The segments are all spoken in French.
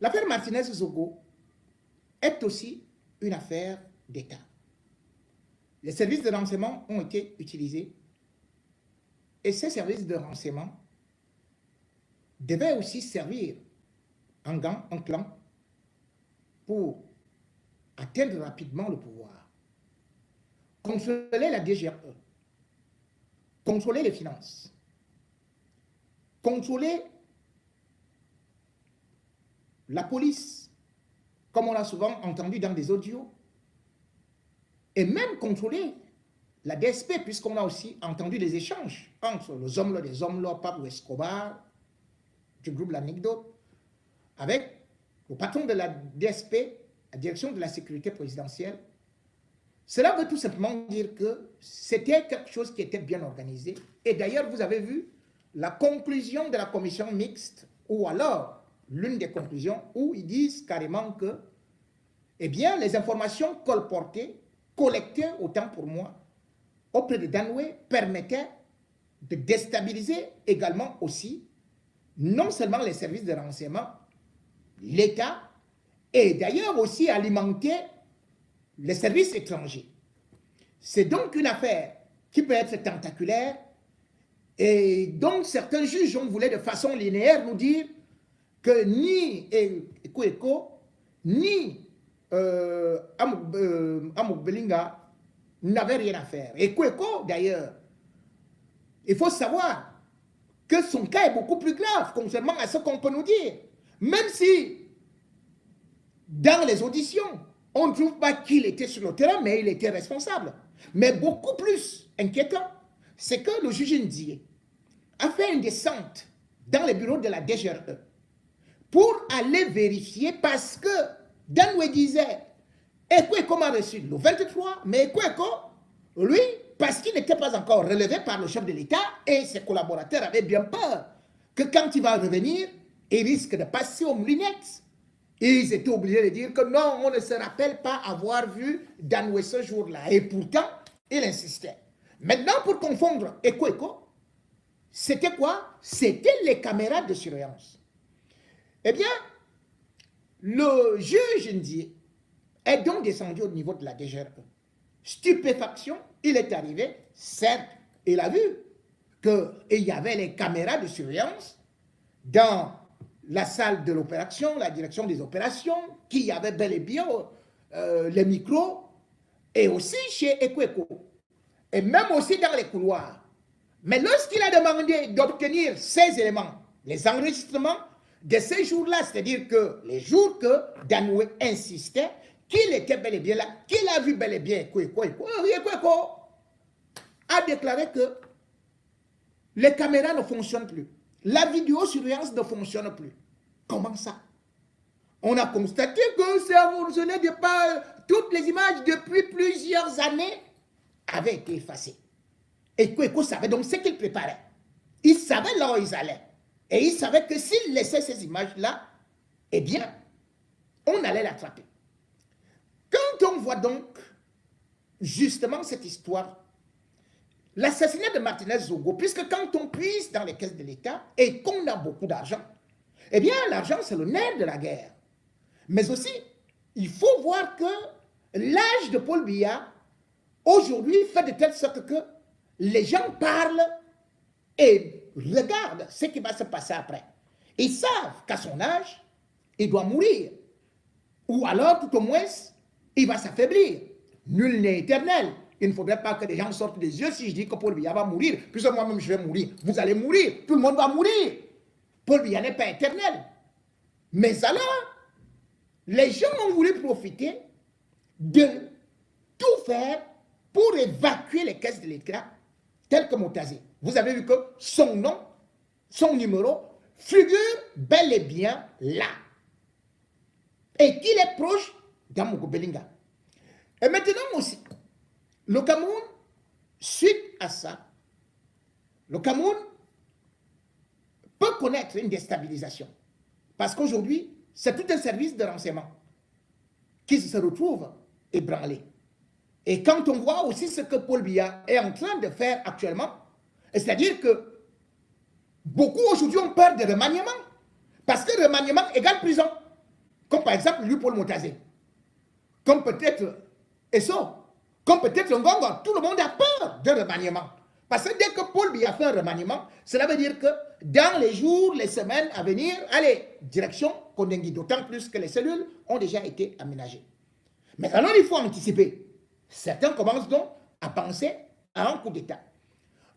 L'affaire Martinez-Zogo est aussi une affaire d'État. Les services de renseignement ont été utilisés et ces services de renseignement devaient aussi servir en gang, en clan, pour atteindre rapidement le pouvoir, contrôler la DGRE, contrôler les finances, contrôler la police, comme on l'a souvent entendu dans des audios, et même contrôler la DSP, puisqu'on a aussi entendu des échanges entre les hommes-là, Pablo Escobar, du groupe L'Anecdote, avec le patron de la DSP, la direction de la sécurité présidentielle. Cela veut tout simplement dire que c'était quelque chose qui était bien organisé. Et d'ailleurs, vous avez vu la conclusion de la commission mixte, ou alors l'une des conclusions, où ils disent carrément que, eh bien, les informations colportées, collectées, autant pour moi, auprès de Danoué, permettaient de déstabiliser également aussi, non seulement les services de renseignement, l'État, et d'ailleurs aussi alimenter les services étrangers. C'est donc une affaire qui peut être tentaculaire, et donc certains juges ont voulu de façon linéaire nous dire que ni Ekweko, ni Amouk Belinga n'avaient rien à faire. Ekweko, d'ailleurs, il faut savoir que son cas est beaucoup plus grave, contrairement à ce qu'on peut nous dire. Même si, dans les auditions, on ne trouve pas qu'il était sur le terrain, mais il était responsable. Mais beaucoup plus inquiétant, c'est que le juge Ndié a fait une descente dans les bureaux de la DGRE pour aller vérifier, parce que Danoué disait Ekweko m'a reçu le 23, mais Ekweko, lui, parce qu'il n'était pas encore relevé par le chef de l'État, et ses collaborateurs avaient bien peur que quand il va revenir, il risque de passer aux lunettes. Ils étaient obligés de dire que non, on ne se rappelle pas avoir vu Danoué ce jour-là. Et pourtant, il insistait. Maintenant, pour confondre Ekweko, c'était quoi? C'était les caméras de surveillance. Eh bien, le juge Ndié est donc descendu au niveau de la DGRE. Stupéfaction, il est arrivé, certes, il a vu qu'il y avait les caméras de surveillance dans la salle de l'opération, la direction des opérations, qu'il y avait bel et bien les micros, et aussi chez Ekweko, et même aussi dans les couloirs. Mais lorsqu'il a demandé d'obtenir ces éléments, les enregistrements de ces jours-là, c'est-à-dire que les jours que Danoué insistait, qu'il était bel et bien là, qu'il a vu bel et bien Ekweko a déclaré que les caméras ne fonctionnent plus. La vidéosurveillance ne fonctionne plus. Comment ça? On a constaté que ce n'est pas toutes les images depuis plusieurs années avaient été effacées. Et Ekweko savait donc ce qu'il préparait. Il savait là où ils allaient. Et il savait que s'il laissait ces images-là, eh bien, on allait l'attraper. Quand on voit donc justement cette histoire, l'assassinat de Martinez-Zogo, puisque quand on puise dans les caisses de l'État et qu'on a beaucoup d'argent, eh bien, l'argent, c'est le nerf de la guerre. Mais aussi, il faut voir que l'âge de Paul Biya, aujourd'hui, fait de telle sorte que les gens parlent et regardent ce qui va se passer après. Ils savent qu'à son âge, il doit mourir. Ou alors, tout au moins, il va s'affaiblir. Nul n'est éternel. Il ne faudrait pas que des gens sortent des yeux si je dis que Paul Biya va mourir. Puisque moi-même, je vais mourir. Vous allez mourir. Tout le monde va mourir. Paul Biya n'est pas éternel. Mais alors, les gens ont voulu profiter de tout faire pour évacuer les caisses de l'État, telles que Moutazi. Vous avez vu que son nom, son numéro, figure bel et bien là. Et qu'il est proche d'Amouk Belinga. Et maintenant aussi, le Cameroun, suite à ça, le Cameroun peut connaître une déstabilisation. Parce qu'aujourd'hui, c'est tout un service de renseignement qui se retrouve ébranlé. Et quand on voit aussi ce que Paul Biya est en train de faire actuellement, c'est-à-dire que beaucoup aujourd'hui ont peur de remaniement. Parce que remaniement égale prison. comme par exemple lui Paul Motazé, comme peut-être Esso, comme peut-être Ngongo, tout le monde a peur d'un remaniement. Parce que dès que Paul Biya fait un remaniement, cela veut dire que dans les jours, les semaines à venir, allez, direction Kondengui, d'autant plus que les cellules ont déjà été aménagées. Mais alors il faut anticiper. Certains commencent donc à penser à un coup d'État.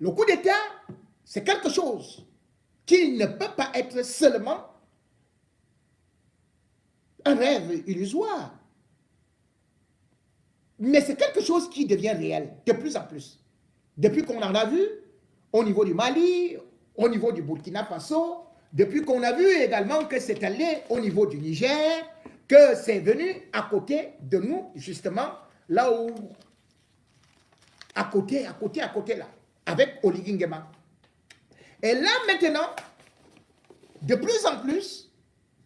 Le coup d'État, c'est quelque chose qui ne peut pas être seulement un rêve illusoire. Mais c'est quelque chose qui devient réel de plus en plus. Depuis qu'on en a vu au niveau du Mali, au niveau du Burkina Faso, depuis qu'on a vu également que c'est allé au niveau du Niger, que c'est venu à côté de nous, justement, là où, à côté là, avec Oligui Nguema. Et là, maintenant, de plus en plus,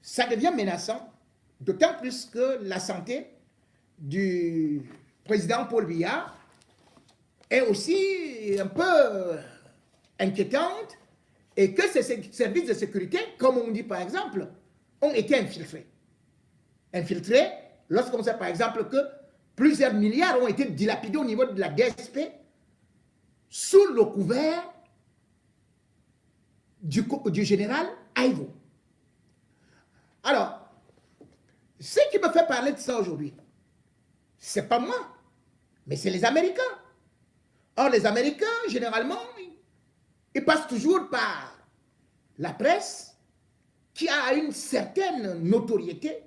ça devient menaçant, d'autant plus que la santé du président Paul Biya est aussi un peu inquiétante et que ces services de sécurité, comme on dit par exemple, ont été infiltrés. Infiltrés lorsqu'on sait par exemple que plusieurs milliards ont été dilapidés au niveau de la DSP sous le couvert du général Aïvo. Alors, ce qui me fait parler de ça aujourd'hui, c'est pas moi, mais c'est les Américains. Or, les Américains, généralement, ils passent toujours par la presse qui a une certaine notoriété,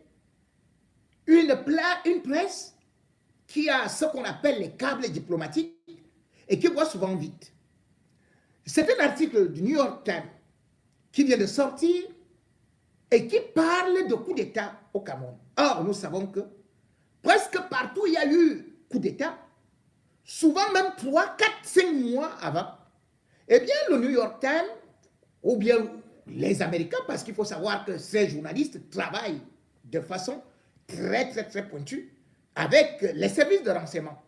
une presse qui a ce qu'on appelle les câbles diplomatiques et qui voit souvent vite. C'est un article du New York Times qui vient de sortir et qui parle de coup d'État au Cameroun. Or, nous savons que presque partout il y a eu coup d'État, souvent même 3, 4, 5 mois avant. Eh bien, le New York Times, ou bien les Américains, parce qu'il faut savoir que ces journalistes travaillent de façon très pointue avec les services de renseignement.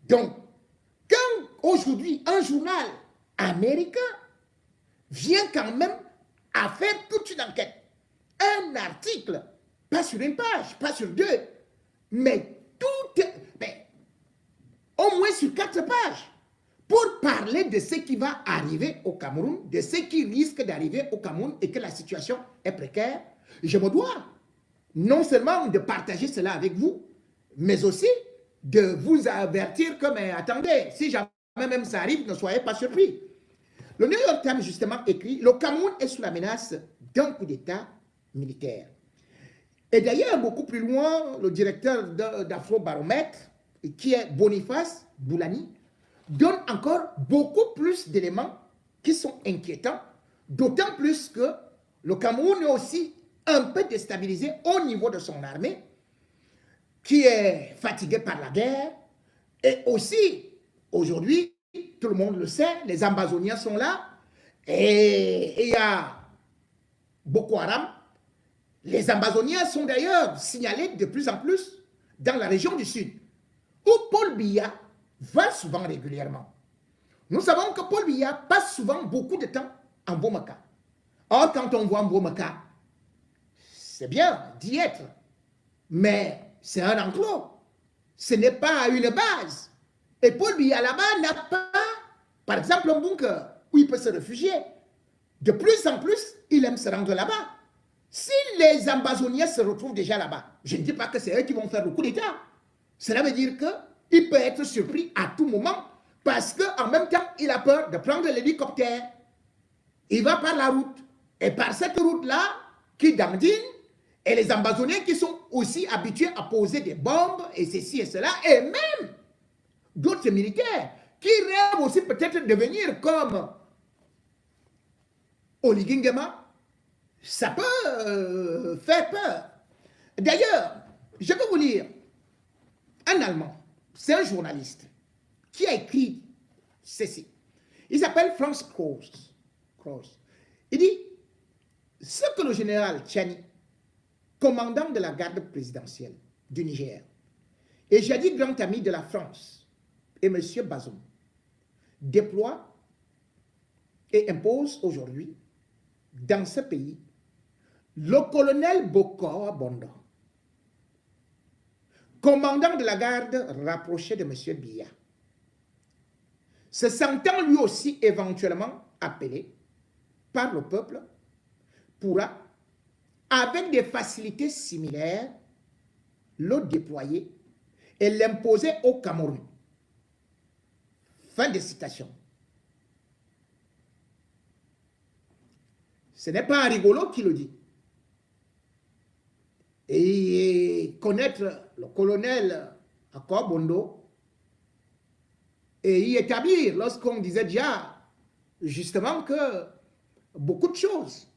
Donc, quand aujourd'hui un journal américain vient quand même à faire toute une enquête, un article, pas sur une page, pas sur 2, mais au moins sur 4 pages, pour parler de ce qui va arriver au Cameroun, de ce qui risque d'arriver au Cameroun et que la situation est précaire, je me dois non seulement de partager cela avec vous, mais aussi de vous avertir que, mais attendez, si jamais même ça arrive, ne soyez pas surpris. Le New York Times, justement, écrit « Le Cameroun est sous la menace d'un coup d'État militaire ». Et d'ailleurs, beaucoup plus loin, le directeur d'Afrobaromètre, qui est Boniface Boulani, donne encore beaucoup plus d'éléments qui sont inquiétants, d'autant plus que le Cameroun est aussi un peu déstabilisé au niveau de son armée, qui est fatiguée par la guerre, et aussi, aujourd'hui, tout le monde le sait, les Ambazoniens sont là, et il y a Boko Haram. Les Ambazoniens sont d'ailleurs signalés de plus en plus dans la région du Sud, où Paul Biya va souvent régulièrement. Nous savons que Paul Biya passe souvent beaucoup de temps en Bamako. Or, quand on voit Bamako, c'est bien d'y être, mais c'est un enclos. Ce n'est pas une base. Et Paul Biya là-bas n'a pas, par exemple, un bunker où il peut se réfugier. De plus en plus, il aime se rendre là-bas. Si les Ambazoniens se retrouvent déjà là-bas, je ne dis pas que c'est eux qui vont faire le coup d'État. Cela veut dire qu'il peut être surpris à tout moment parce qu'en même temps, il a peur de prendre l'hélicoptère. Il va par la route. Et par cette route-là, qui dandine, et les Ambazoniens qui sont aussi habitués à poser des bombes, et ceci et cela, et même d'autres militaires qui rêvent aussi peut-être de devenir comme Oligui Nguema, ça peut faire peur. D'ailleurs, je peux vous lire un Allemand, c'est un journaliste, qui a écrit ceci. Il s'appelle Franz Kraus. Il dit, ce que le général Tchani, commandant de la garde présidentielle du Niger, et jadis grand ami de la France, et M. Bazoum, déploie et impose aujourd'hui, dans ce pays, le colonel Bokor Bondo, commandant de la garde rapproché de M. Biya, se sentant lui aussi éventuellement appelé par le peuple, pourra, avec des facilités similaires, le déployer et l'imposer au Cameroun. Fin de citation. Ce n'est pas un rigolo qui le dit. Et connaître le colonel Akor Bondo et y établir, lorsqu'on disait déjà justement que beaucoup de choses,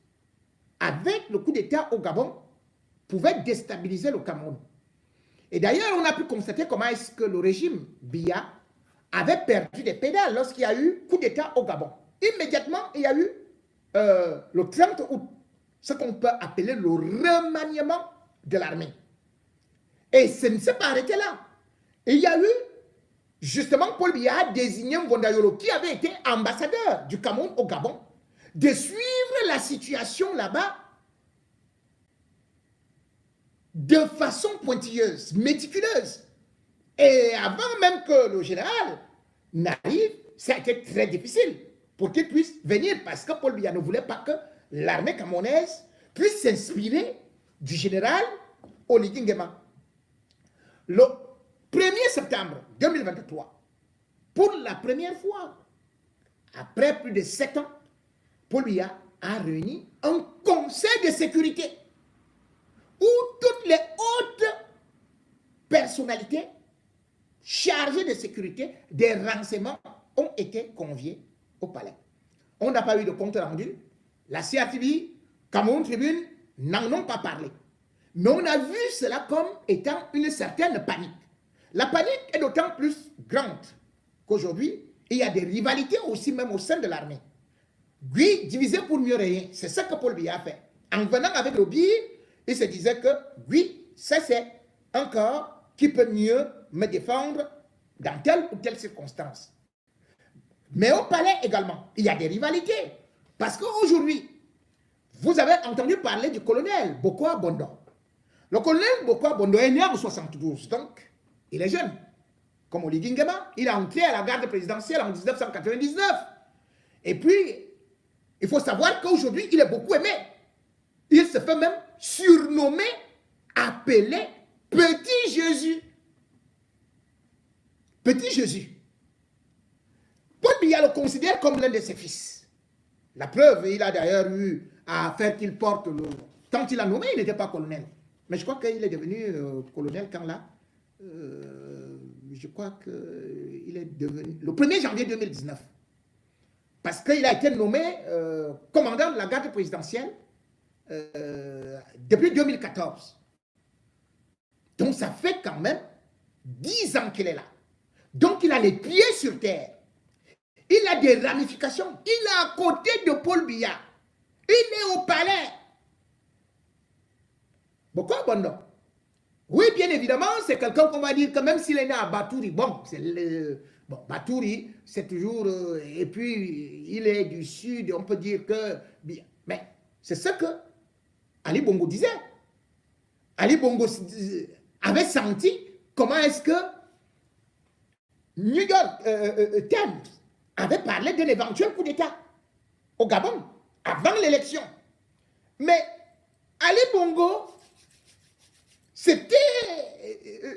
avec le coup d'État au Gabon, pouvaient déstabiliser le Cameroun. Et d'ailleurs, on a pu constater comment est-ce que le régime Biya avait perdu des pédales lorsqu'il y a eu coup d'État au Gabon. Immédiatement, il y a eu le 30 août, ce qu'on peut appeler le remaniement de l'armée. Et ça ne s'est pas arrêté là. Et il y a eu, justement, Paul Biya a désigné Ngondayolo, qui avait été ambassadeur du Cameroun au Gabon, de suivre la situation là-bas de façon pointilleuse, méticuleuse. Et avant même que le général n'arrive, ça a été très difficile pour qu'il puisse venir, parce que Paul Biya ne voulait pas que l'armée camerounaise puisse s'inspirer du général Oligui Nguema. Le 1er septembre 2023, pour la première fois, après plus de 7 ans, Paul Biya a réuni un conseil de sécurité où toutes les hautes personnalités chargées de sécurité des renseignements ont été conviées au palais. On n'a pas eu de compte rendu. La CRTV, Cameroun Tribune n'en ont pas parlé. Mais on a vu cela comme étant une certaine panique. La panique est d'autant plus grande qu'aujourd'hui, il y a des rivalités aussi même au sein de l'armée. Gui, divisé pour mieux régner, c'est ce que Paul Biya a fait. En venant avec le BIR, il se disait que, oui, ça c'est un corps qui peut mieux me défendre dans telle ou telle circonstance. Mais au palais également, il y a des rivalités. Parce qu'aujourd'hui, vous avez entendu parler du colonel Bokwa Bondo. Le colonel Bokwa Bondo est né en 1972, donc il est jeune. Comme Oligui Nguema, il est entré à la garde présidentielle en 1999. Et puis, il faut savoir qu'aujourd'hui, il est beaucoup aimé. Il se fait même surnommer, appelé Petit Jésus. Petit Jésus. Paul Biya le considère comme l'un de ses fils. La preuve, il a d'ailleurs eu à faire qu'il porte le... Tant qu'il a nommé, il n'était pas colonel. Mais je crois qu'il est devenu colonel quand là. Je crois qu'il est devenu... Le 1er janvier 2019. Parce qu'il a été nommé commandant de la garde présidentielle depuis 2014. Donc ça fait quand même 10 ans qu'il est là. Donc il a les pieds sur terre. Il a des ramifications. Il est à côté de Paul Biya. Il est au palais. Pourquoi Bondo? Oui, bien évidemment, c'est quelqu'un qu'on va dire que même s'il est né à Batouri, bon, Batouri, c'est toujours... et puis, il est du sud, on peut dire que... Mais c'est ce que Ali Bongo disait. Ali Bongo avait senti comment est-ce que New York Times avait parlé d'un éventuel coup d'État au Gabon, avant l'élection. Mais Ali Bongo s'était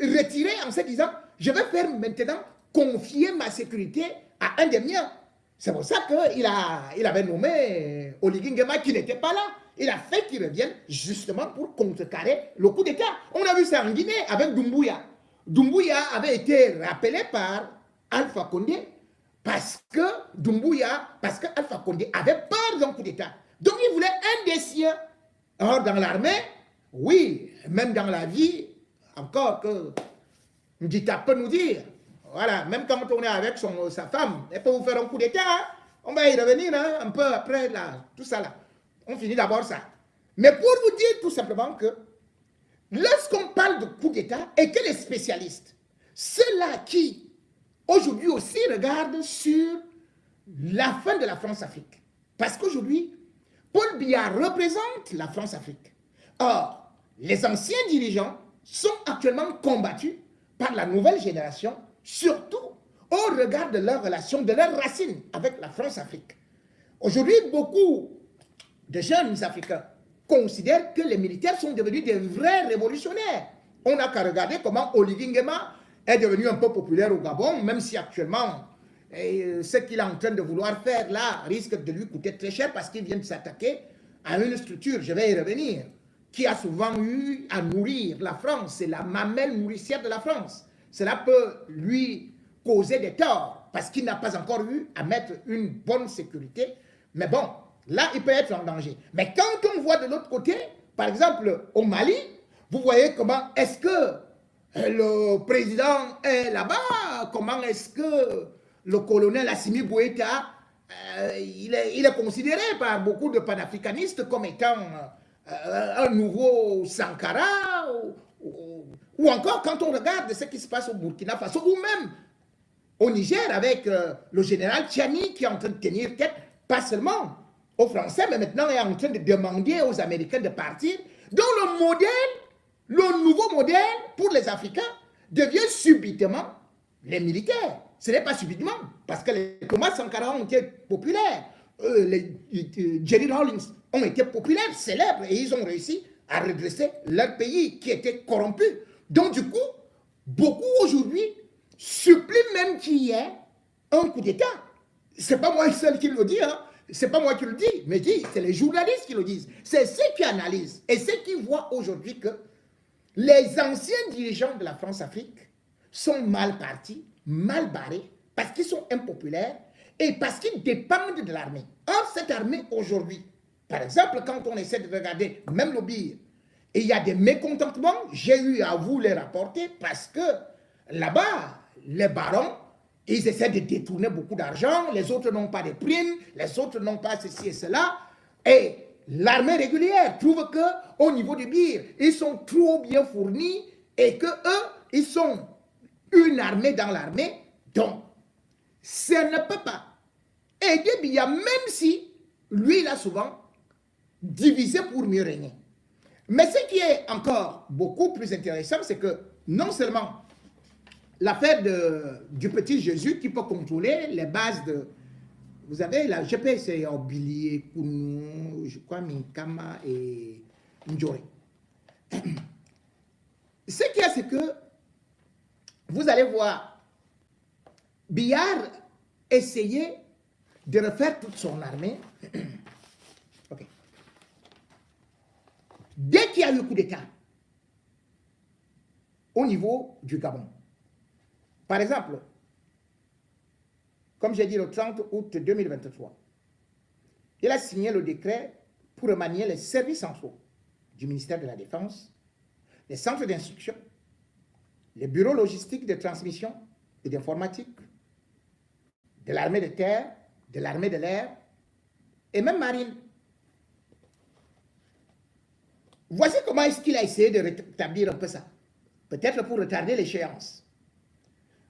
retiré en se disant, je vais faire maintenant confier ma sécurité à un des miens. C'est pour ça qu'il avait nommé Oligui Nguema qui n'était pas là. Il a fait qu'il revienne justement pour contrecarrer le coup d'État. On a vu ça en Guinée avec Doumbouya. Doumbouya avait été rappelé par Alpha Condé parce que Alpha Condé avait peur d'un coup d'État. Donc il voulait un des siens. Or dans l'armée, oui, même dans la vie, encore que Ndita peut nous dire, voilà, même quand on est avec sa femme, elle peut vous faire un coup d'État, hein, on va y revenir hein, un peu après là, tout ça là. On finit d'abord ça. Mais pour vous dire tout simplement que lorsqu'on parle de coup d'État et que les spécialistes, ceux-là qui aujourd'hui aussi regardent sur la fin de la France-Afrique, parce qu'aujourd'hui, Paul Biya représente la France-Afrique. Or, les anciens dirigeants sont actuellement combattus par la nouvelle génération, surtout au regard de leur relation, de leurs racines avec la France-Afrique. Aujourd'hui, beaucoup de jeunes Africains considèrent que les militaires sont devenus des vrais révolutionnaires. On n'a qu'à regarder comment Olivier Nguema est devenu un peu populaire au Gabon, même si actuellement, ce qu'il est en train de vouloir faire là risque de lui coûter très cher parce qu'il vient de s'attaquer à une structure, je vais y revenir, qui a souvent eu à nourrir la France. C'est la mamelle nourricière de la France. Cela peut lui causer des torts parce qu'il n'a pas encore eu à mettre une bonne sécurité. Mais bon, là, il peut être en danger. Mais quand on voit de l'autre côté, par exemple, au Mali, vous voyez comment est-ce que le président est là-bas, comment est-ce que le colonel Assimi Goïta, il est considéré par beaucoup de panafricanistes comme étant un nouveau Sankara, ou encore quand on regarde ce qui se passe au Burkina Faso, ou même au Niger avec le général Tchani qui est en train de tenir tête, pas seulement aux Français, mais maintenant est en train de demander aux Américains de partir. Donc le modèle, le nouveau modèle pour les Africains devient subitement les militaires. Ce n'est pas subitement, parce que les Thomas Sankara ont été populaires, les Jerry Rawlings ont été populaires, célèbres, et ils ont réussi à redresser leur pays qui était corrompu. Donc du coup, beaucoup aujourd'hui supplient même qu'il y ait un coup d'État. Ce n'est pas moi seul qui le dis, hein. Ce n'est pas moi qui le dis, mais c'est les journalistes qui le disent. C'est ceux qui analysent et ceux qui voient aujourd'hui que les anciens dirigeants de la France-Afrique sont mal partis, mal barrés, parce qu'ils sont impopulaires et parce qu'ils dépendent de l'armée. Or, cette armée aujourd'hui, par exemple, quand on essaie de regarder même le BIR, et il y a des mécontentements, j'ai eu à vous les rapporter parce que là-bas, les barons, ils essaient de détourner beaucoup d'argent, les autres n'ont pas de primes, les autres n'ont pas ceci et cela, et l'armée régulière trouve qu'au niveau du BIR, ils sont trop bien fournis et que eux, ils sont une armée dans l'armée, donc ça ne peut pas aider Biya, même si lui, il a souvent divisé pour mieux régner. Mais ce qui est encore beaucoup plus intéressant, c'est que non seulement l'affaire du petit Jésus qui peut contrôler les bases de... Vous avez la GPS, c'est Obilier, Kounou, je crois, Minkama et Ndjore. Ce qu'il y a, c'est que vous allez voir Biyar essayer de refaire toute son armée. Okay. Dès qu'il y a eu le coup d'État au niveau du Gabon, par exemple, comme j'ai dit le 30 août 2023, il a signé le décret pour remanier les services centraux du ministère de la Défense, les centres d'instruction, les bureaux logistiques de transmission et d'informatique, de l'armée de terre, de l'armée de l'air et même marine. Voici comment est-ce qu'il a essayé de rétablir un peu ça. Peut-être pour retarder l'échéance.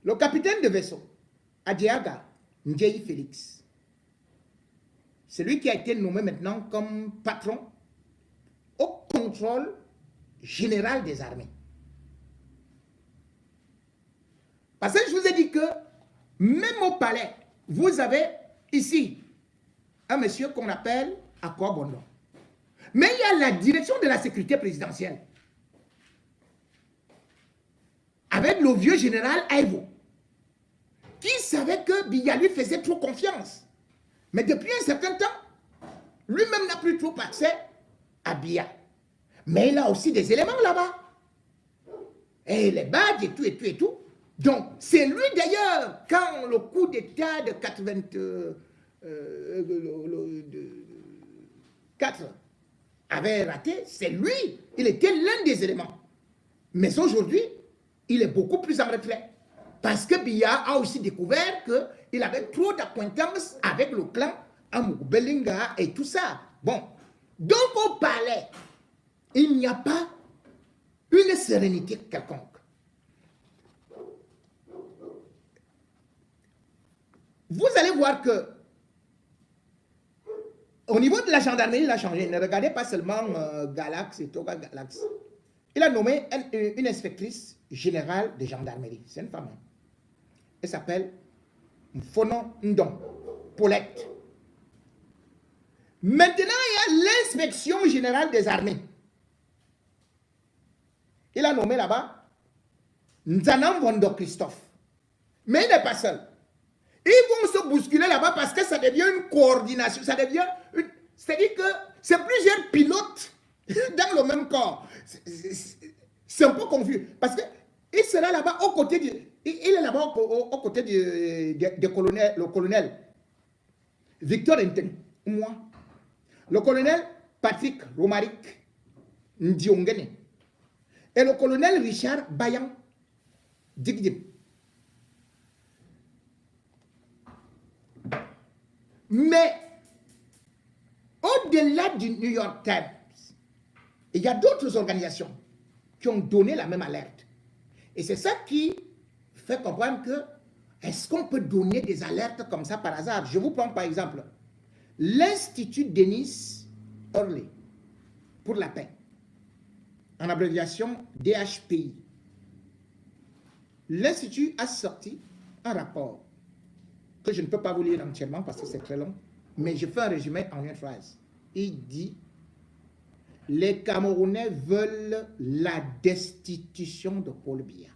Le capitaine de vaisseau, Adjiaga Ndjeyi Félix, c'est lui qui a été nommé maintenant comme patron au contrôle général des armées. Parce que je vous ai dit que même au palais, vous avez ici un monsieur qu'on appelle Akwa Bondo. Mais il y a la direction de la sécurité présidentielle avec le vieux général Aïvo qui savait que Biya lui faisait trop confiance. Mais depuis un certain temps, lui-même n'a plus trop accès à Biya. Mais il a aussi des éléments là-bas. Et les badges et tout et tout et tout. Donc, c'est lui d'ailleurs, quand le coup d'État de 84 avait raté, c'est lui, il était l'un des éléments. Mais aujourd'hui, il est beaucoup plus en retrait. Parce que Biya a aussi découvert qu'il avait trop d'acquaintances avec le clan Amougou Belinga et tout ça. Bon, donc au palais, il n'y a pas une sérénité quelconque. Vous allez voir que au niveau de la gendarmerie, il a changé. Ne regardez pas seulement Galax et Toga Galax. Il a nommé une inspectrice générale de gendarmerie. C'est une femme. Hein. Elle s'appelle Mfono Ndong, Paulette. Maintenant, il y a l'inspection générale des armées. Il a nommé là-bas Nzanam Wondo Christophe. Mais il n'est pas seul. Ils vont se bousculer là-bas parce que ça devient une coordination. Ça devient une... C'est-à-dire que c'est plusieurs pilotes dans le même corps. C'est un peu confus. Parce qu'il sera là-bas aux côtés du... Il est là-bas aux côtés du colonel, le colonel Victor Enten, moi. Le colonel Patrick Romaric Ndiongene. Et le colonel Richard Bayan Digdim. Mais au-delà du New York Times, il y a d'autres organisations qui ont donné la même alerte. Et c'est ça qui fait comprendre que est-ce qu'on peut donner des alertes comme ça par hasard? Je vous prends par exemple l'Institut Denis Orley pour la paix, en abréviation DHPI. L'Institut a sorti un rapport que je ne peux pas vous lire entièrement parce que c'est très long, mais je fais un résumé en une phrase. Il dit: les Camerounais veulent la destitution de Paul Biya.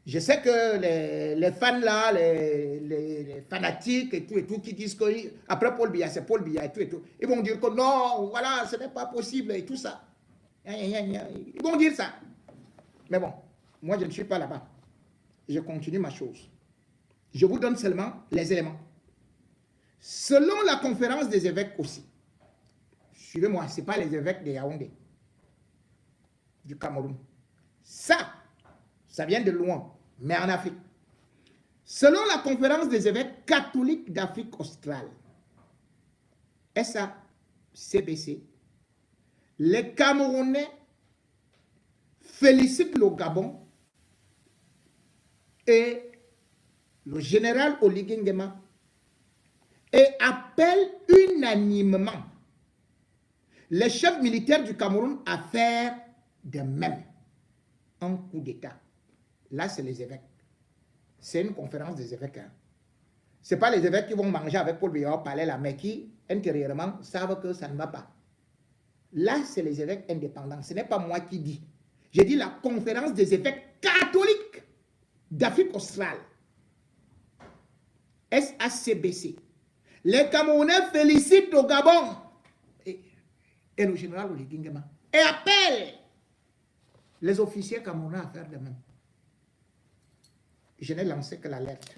Je sais que les fans là, les fanatiques et tout, qui disent qu'après Paul Biya, c'est Paul Biya et tout, ils vont dire que non, voilà, ce n'est pas possible et tout ça. Ils vont dire ça. Mais bon, moi je ne suis pas là-bas. Je continue ma chose. Je vous donne seulement les éléments. Selon la conférence des évêques aussi, suivez-moi, ce n'est pas les évêques de Yaoundé, du Cameroun. Ça vient de loin, mais en Afrique. Selon la conférence des évêques catholiques d'Afrique australe, SACBC, les Camerounais félicitent le Gabon et le général Oligui Nguema et appellent unanimement les chefs militaires du Cameroun à faire de même un coup d'État. Là, c'est les évêques. C'est une conférence des évêques. Hein. Ce n'est pas les évêques qui vont manger avec Paul Biya au palais, là, mais qui, intérieurement, savent que ça ne va pas. Là, c'est les évêques indépendants. Ce n'est pas moi qui dis. J'ai dit la conférence des évêques catholiques d'Afrique australe. SACBC. Les Camerounais félicitent le Gabon et le général Oligui Nguema et appellent les officiers camerounais à faire de même. Je n'ai lancé que l'alerte.